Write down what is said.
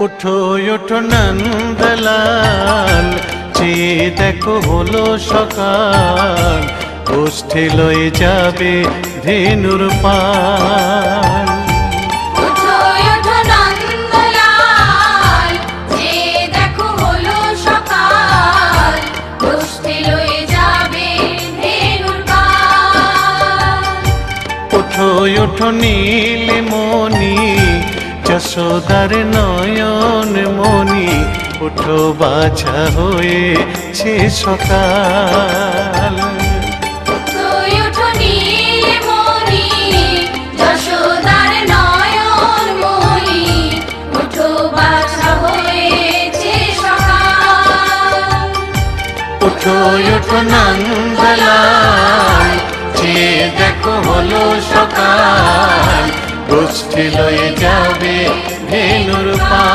ওঠো ওঠো নন্দলাল, চেয়ে দেখো হলো সকাল, গোষ্ঠী লয়ে যাবে ধেনুর পাল। ওঠো ওঠো নন্দলাল, চেয়ে দেখো হলো সকাল, গোষ্ঠী লয়ে যাবে ধেনুর পাল। ওঠো ওঠো নীলমণি, যশোদার নয়ন মণি, ওঠো বাছা হয়েছে সকাল। ওঠো ওঠো নীলমণি, যশোদার নয়ন মণি, ওঠো বাছা হয়েছে সকাল। ওঠো ওঠো নন্দলাল, চেয়ে দেখো হলো সকাল, গোষ্ঠী লয়ে যাবে ধেনুর পাল।